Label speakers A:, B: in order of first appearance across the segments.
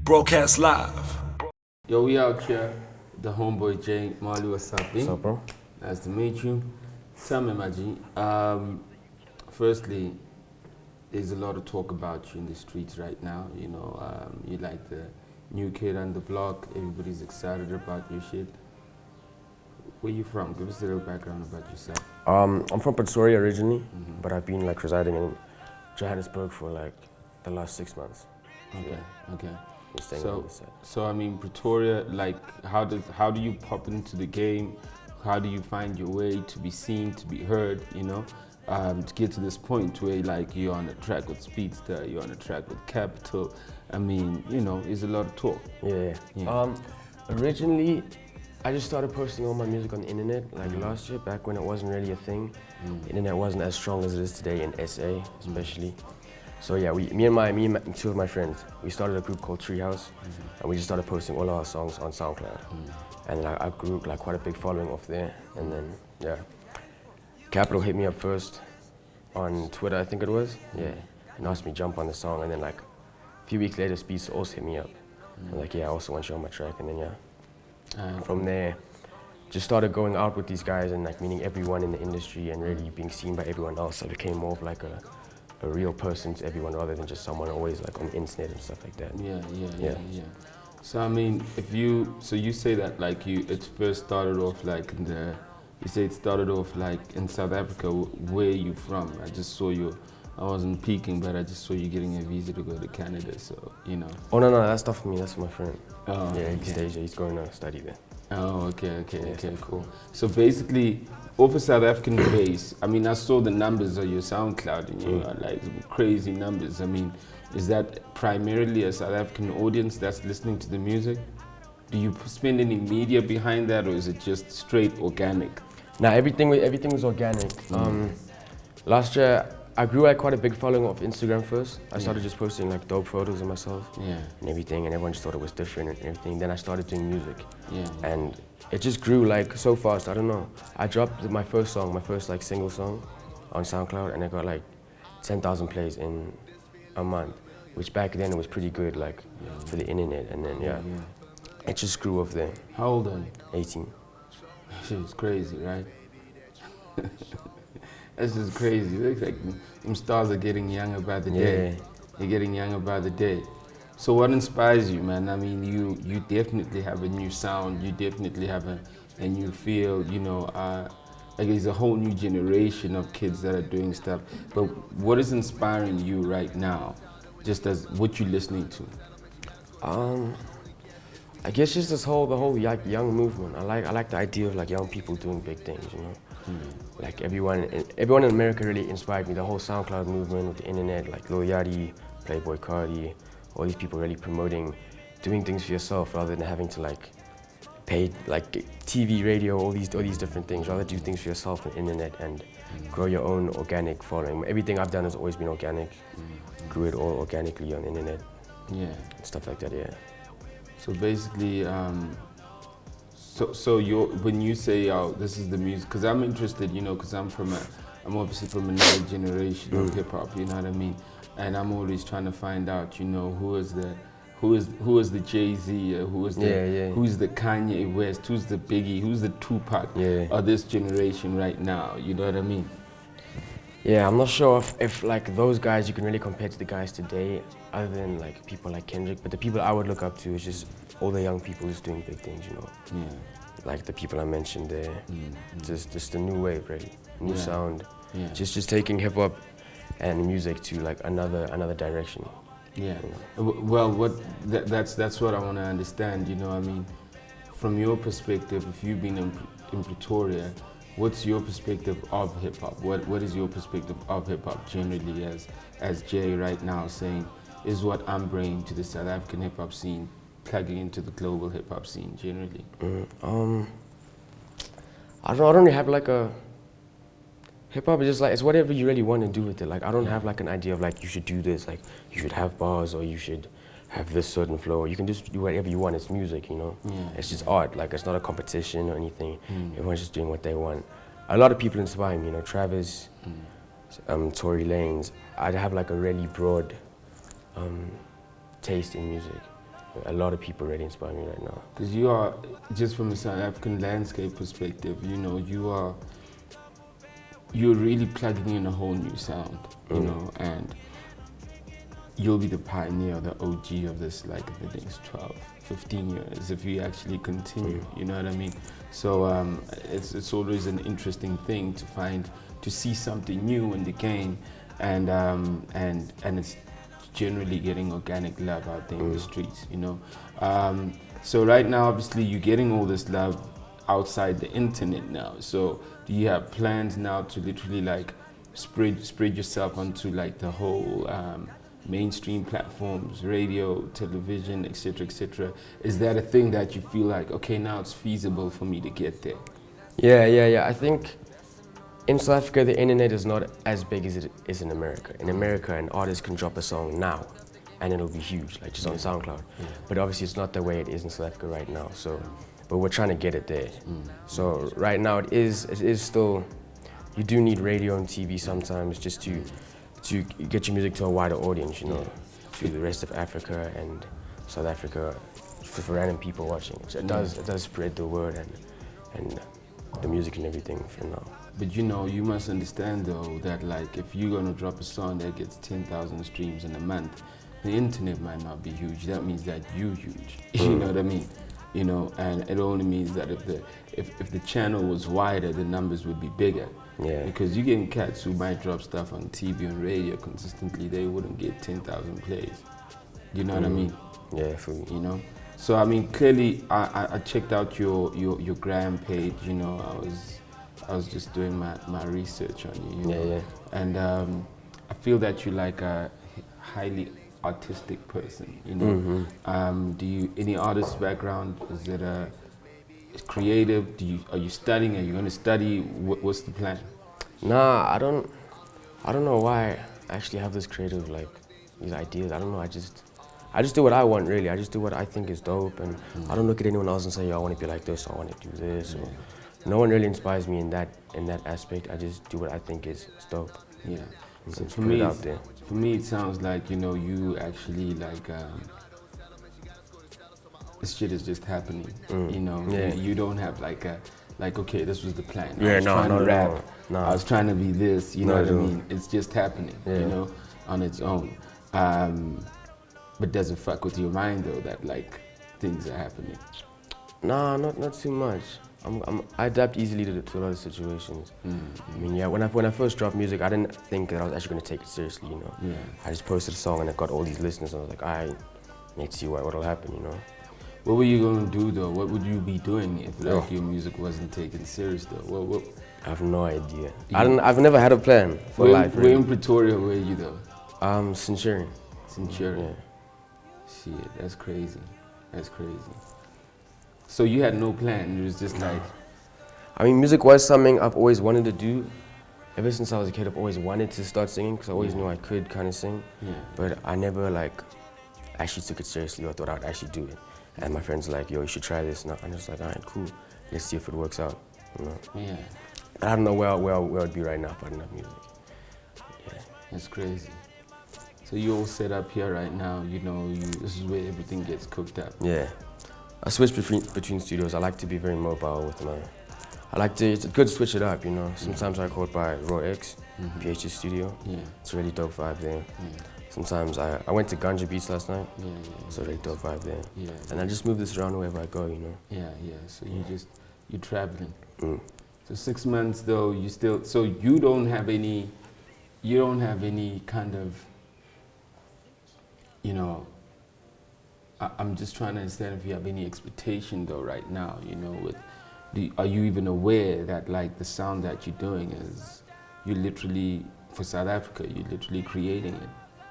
A: Broadcast live.
B: Yo, we out here. The homeboy J Molley, what's up,
C: What's up, bro?
B: Nice to meet you. Tell me, my G. Firstly, there's a lot of talk about you in the streets right now. You know, you're like the new kid on the block. Everybody's excited about your shit. Where you from? Give us a little background about yourself.
C: I'm from Pretoria originally, but I've been like residing in Johannesburg for like the last 6 months.
B: Okay, okay.
C: Been staying on this side.
B: So I mean, Pretoria, like, how do you pop into the game? How do you find your way to be seen, to be heard? You know, to get to this point where like you're on a track with Speedster, you're on a track with Capital. I mean, you know, there's a lot of talk.
C: Yeah. Originally, I just started posting all my music on the internet like last year, back when it wasn't really a thing. The internet wasn't as strong as it is today in SA, especially. So yeah, me and two of my friends, we started a group called Treehouse, and we just started posting all our songs on SoundCloud. And like, I grew like quite a big following off there. And then yeah, Capital hit me up first on Twitter, I think it was. Yeah, and asked me to jump on the song. And then like a few weeks later, Speeds also hit me up. And like, yeah, I also want you on my track. And then yeah, from there, just started going out with these guys and like meeting everyone in the industry and really being seen by everyone else. I became more of like a real person to everyone rather than just someone always like on the internet and stuff like that.
B: Yeah. So I mean, so you say that like it first started off like you say it started off like in South Africa. Where are you from? I just saw you. I wasn't peeking, but I just saw you getting a visa to go to Canada. So you know.
C: Oh no, that's not for me. That's for my friend.
B: Oh,
C: yeah,
B: okay.
C: East Asia. He's going to study there.
B: Oh, okay, cool. So basically, off a South African base, I mean, I saw the numbers on your SoundCloud, and you are like crazy numbers. I mean, is that primarily a South African audience that's listening to the music? Do you spend any media behind that, or is it just straight organic?
C: Nah, everything was organic. Last year, I grew like quite a big following off Instagram first. I started just posting like dope photos of myself and everything, and everyone just thought it was different and everything. Then I started doing music, and it just grew like so fast. I don't know. I dropped my first like single song on SoundCloud, and it got like 10,000 plays in a month, which back then it was pretty good, like for the internet. And then it just grew off there.
B: How old are you?
C: 18.
B: Shit's crazy, right? That's just crazy. It looks like them stars are getting younger by the day. They're getting younger by the day. So what inspires you, man? I mean, you definitely have a new sound. You definitely have a new feel. You know, like there's a whole new generation of kids that are doing stuff. But what is inspiring you right now, just as what you're listening to?
C: I guess just the whole like young movement. I like the idea of like young people doing big things, you know. Like everyone in America really inspired me. The whole SoundCloud movement with the internet, like Lil Yachty, Playboy Cardi, all these people really promoting doing things for yourself rather than having to like pay like TV, radio, all these different things. Rather do things for yourself on the internet and grow your own organic following. Everything I've done has always been organic. Grew it all organically on the internet.
B: Yeah.
C: Stuff like that, yeah.
B: So basically, so when you say, "Oh, this is the music," because I'm interested, you know, because I'm obviously from another generation of hip hop, you know what I mean, and I'm always trying to find out, you know, who is the Jay-Z, who's the Kanye West, who's the Biggie, who's the Tupac of this generation right now, you know what I mean?
C: Yeah, I'm not sure if like those guys you can really compare to the guys today, other than like people like Kendrick. But the people I would look up to is just all the young people who's doing big things, you know.
B: Yeah.
C: Like the people I mentioned there, just the new wave, really, new sound. Yeah. Just taking hip hop and music to like another direction.
B: Yeah. Well, that's what I want to understand. You know, I mean, from your perspective, if you've been in Pretoria. What's your perspective of hip hop? What is your perspective of hip hop generally as Jay right now saying is what I'm bringing to the South African hip hop scene, plugging into the global hip hop scene generally?
C: I don't really have like a hip hop is just like it's whatever you really want to do with it. Like I don't have like an idea of like you should do this, like you should have bars or you should have this certain flow. You can just do whatever you want. It's music, you know. It's just art. Like it's not a competition or anything. Everyone's just doing what they want. A lot of people inspire me, you know. Travis, Tory Lanez. I have like a really broad taste in music. a lot of people really inspire me right now.
B: Because you are, just from a South African landscape perspective, you're really plugging in a whole new sound, you know, and you'll be the pioneer, the OG of this, like in the next 12, 15 years, if you actually continue, you know what I mean? So it's always an interesting thing to see something new in the game, and it's generally getting organic love out there in the streets, you know? So right now, obviously, you're getting all this love outside the internet now. So do you have plans now to literally like spread yourself onto like the whole mainstream platforms, radio, television, etc., etc.? Is that a thing that you feel like, okay, now it's feasible for me to get there?
C: Yeah. I think in South Africa, the internet is not as big as it is in America. In America, an artist can drop a song now, and it'll be huge, like just on SoundCloud. But obviously, it's not the way it is in South Africa right now. So, but we're trying to get it there. So right now, it is still. You do need radio and TV sometimes just to get your music to a wider audience, you know, to the rest of Africa and South Africa, for random people watching. So it does spread the word and the music and everything for now.
B: But you know, you must understand though that like if you're gonna drop a song that gets 10,000 streams in a month, the internet might not be huge. That means that you're huge. You know what I mean? You know, and it only means that if the channel was wider, the numbers would be bigger.
C: Yeah.
B: Because you're getting cats who might drop stuff on TV and radio consistently, they wouldn't get 10,000 plays. You know what I mean?
C: Yeah, for me.
B: You know? So I mean, clearly, I checked out your Gram page. You know, I was just doing my research on you. You know? And I feel that you're like a highly artistic person. You know, do you any artist background? Is it creative? Are you studying? Are you going to study? What's the plan?
C: Nah, I don't know why I actually have this creative these ideas. I don't know. I just do what I want, really. I just do what I think is dope, and I don't look at anyone else and say, yo, I want to be like this, or I want to do this. Or, no one really inspires me in that aspect. I just do what I think is dope.
B: Yeah. So
C: for me,
B: it sounds like, you know, you actually like this shit is just happening. You know, you don't have like okay, this was the plan.
C: Yeah,
B: I was trying to be this. You know what I mean? It's just happening. You know, on its own. But does it fuck with your mind though that like things are happening?
C: Nah, not too much. I adapt easily to a lot of situations. I mean, yeah, when I first dropped music, I didn't think that I was actually going to take it seriously, you know. I just posted a song and it got all these listeners, and I was like, I need to see what'll happen, you know.
B: What were you going to do though? What would you be doing if like your music wasn't taken serious though? What?
C: I have no idea. I've never had a plan for life.
B: Where in Pretoria were you though?
C: Centurion.
B: Centurion. Yeah. Shit, that's crazy. That's crazy. So you had no plan, it was just like...
C: I mean, music was something I've always wanted to do. Ever since I was a kid, I've always wanted to start singing because I always knew I could kind of sing. But I never like actually took it seriously or thought I'd actually do it. And my friends were like, yo, you should try this. And I was like, all right, cool. Let's see if it works out, you know?
B: Yeah.
C: I don't know where I'd be right now if I didn't have music. Yeah.
B: That's crazy. So you all set up here right now, you know, this is where everything gets cooked up.
C: Yeah. I switch between studios. I like to be very mobile with it's good to switch it up, you know. Sometimes I record by Raw X, PH's studio. Yeah. It's a really dope vibe there. Yeah. Sometimes I went to Ganja Beats last night. It's a really dope vibe there. Yeah. And I just move this around wherever I go, you know.
B: Yeah. So you're traveling. So 6 months though, so you don't have any kind of, you know, I'm just trying to understand if you have any expectation though right now, you know, are you even aware that like the sound that you're doing is, you literally, for South Africa, you're literally creating it?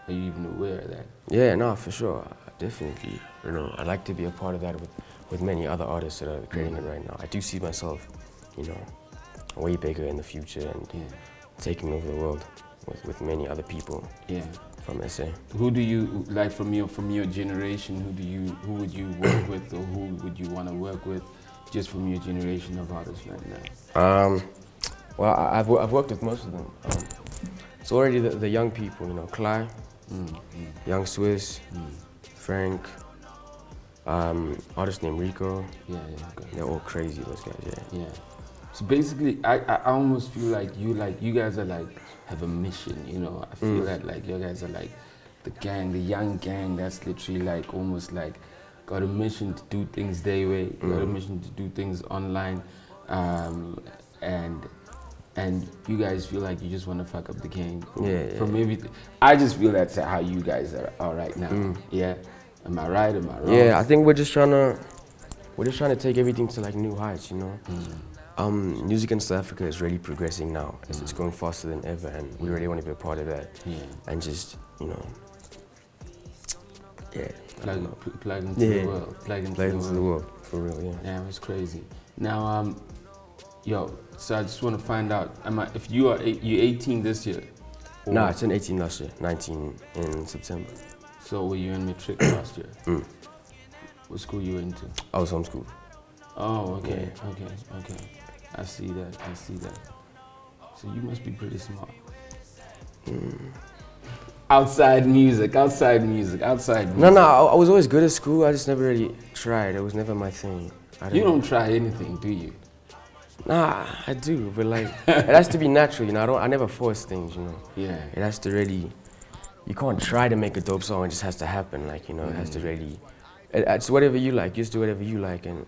B: Are you even aware of that?
C: Yeah, no, for sure, definitely. You know, I'd like to be a part of that with many other artists that are creating it right now. I do see myself, you know, way bigger in the future and taking over the world with many other people. Yeah. From SA.
B: Who do you like from your generation? Who would you work with, or who would you want to work with, just from your generation of artists right now?
C: Well, I've worked with most of them. It's already the young people, you know, Cly, Young Swiss, Frank, Artist named Rico.
B: Yeah, yeah, okay.
C: They're all crazy, those guys, yeah.
B: Yeah. So basically, I almost feel like you guys are like, have a mission, you know. I feel that like you guys are like the gang, the young gang that's literally like almost like got a mission to do things their way, got a mission to do things online, and you guys feel like you just want to fuck up the game from everything. I just feel that's how you guys are right now. Yeah, am I right? Am I wrong?
C: Yeah, I think we're just trying to take everything to like new heights, you know. Music in South Africa is really progressing now. It's going faster than ever, and we really want to be a part of that.
B: Yeah.
C: And just, you know, yeah.
B: Plug into the world.
C: Plug into the world, for real, yeah.
B: Yeah, it's crazy. Now, yo, so I just want to find out, if you are you 18 this year?
C: Nah, I turned 18 last year, 19 in September.
B: So were you in matric last year? What school you went to?
C: I was homeschooled.
B: Oh, okay, okay. I see that. So you must be pretty smart. Outside music.
C: No, I was always good at school. I just never really tried. It was never my thing.
B: You don't try anything, do you?
C: Nah, I do, but like it has to be natural, you know. I never force things, you know.
B: Yeah.
C: It has to really. You can't try to make a dope song. It just has to happen, like, you know. It has to really. It's whatever you like. Just do whatever you like, and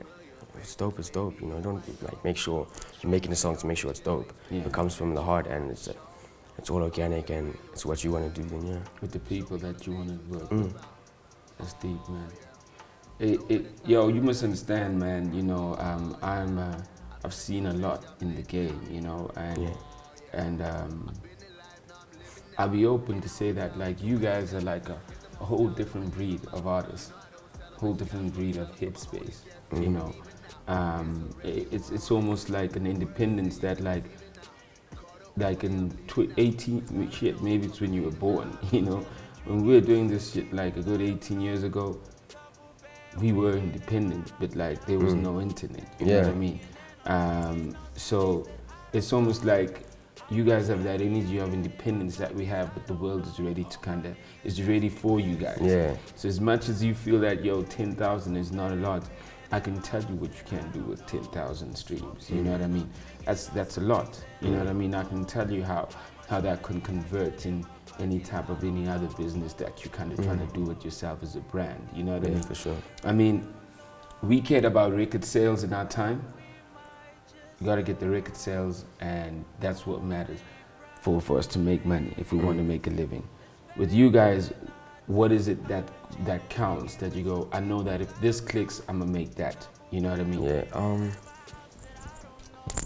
C: if it's dope, it's dope. You know, don't like make sure you're making a song to make sure it's dope.
B: Yeah.
C: It comes from the heart, and it's all organic, and it's what you want to do. Then yeah.
B: With the people that you want to work with. That's deep, man. Yo, you must understand, man. You know, I've seen a lot in the game, you know, and I'll be open to say that like you guys are like a whole different breed of artists, whole different breed of hit space, you know. It's almost like an independence that like in 18 shit, maybe it's when you were born, you know. When we were doing this shit like a good 18 years ago, we were independent, but like there was no internet, you know what I mean? So it's almost like you guys have that energy of independence that we have, but the world is ready to is ready for you guys.
C: Yeah.
B: So as much as you feel that, yo, 10,000 is not a lot, I can tell you what you can do with 10,000 streams, you know what I mean? That's a lot, you know what I mean? I can tell you how that can convert in any other business that you kind of trying to do with yourself as a brand, you know what I mean?
C: For sure.
B: I mean, we cared about record sales in our time. You gotta get the record sales, and that's what matters for us to make money if we want to make a living. With you guys, what is it that counts, that you go, I know that if this clicks, I'm gonna make that, you know what I mean?
C: Yeah,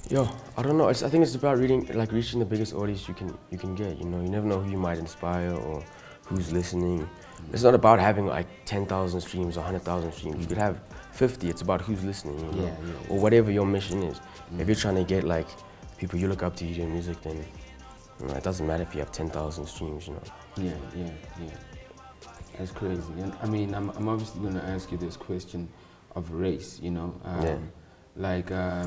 C: yo, I don't know. I think it's about reaching the biggest audience you can get. You know, you never know who you might inspire or who's listening. It's not about having like 10,000 streams or 100,000 streams. You could have 50. It's about who's listening, you know, or whatever your mission is. If you're trying to get like people you look up to doing music, then you know, it doesn't matter if you have 10,000 streams, you know.
B: Yeah. That's crazy. And I mean, I'm obviously gonna ask you this question of race, you know. Like, I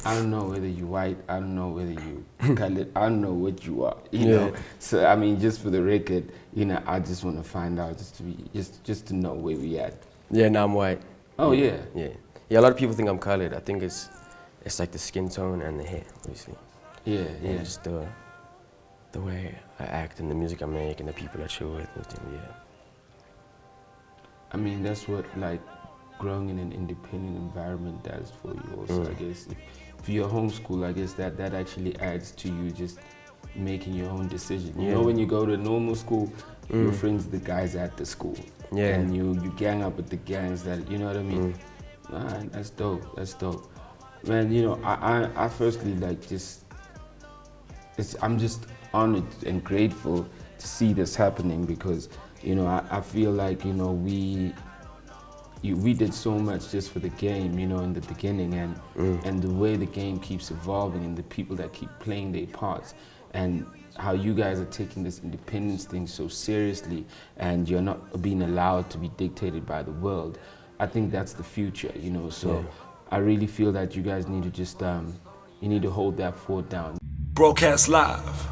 B: don't know whether you're white, I don't know whether you colored, I don't know what you are, you know. So I mean, just for the record, you know, I just want to find out, just to know where we at.
C: Yeah, now I'm white.
B: Oh yeah.
C: Yeah. A lot of people think I'm colored. I think it's like the skin tone and the hair, obviously.
B: Yeah.
C: Just the way I act and the music I make and the people I chill with and stuff. Yeah.
B: I mean, that's what like growing in an independent environment does for you also, I guess. If you're homeschool, I guess that actually adds to you just making your own decision. You know, when you go to normal school, your friends are the guys at the school. Yeah. And you gang up with the gangs that, you know what I mean? That's dope. Man, you know, I firstly like I'm just honored and grateful to see this happening, because, you know, I feel like, you know, we did so much just for the game, you know, in the beginning, and the way the game keeps evolving and the people that keep playing their parts, and how you guys are taking this independence thing so seriously, and you're not being allowed to be dictated by the world. I think that's the future, you know, so I really feel that you guys need to just, you need to hold that fort down.
A: Broadcast live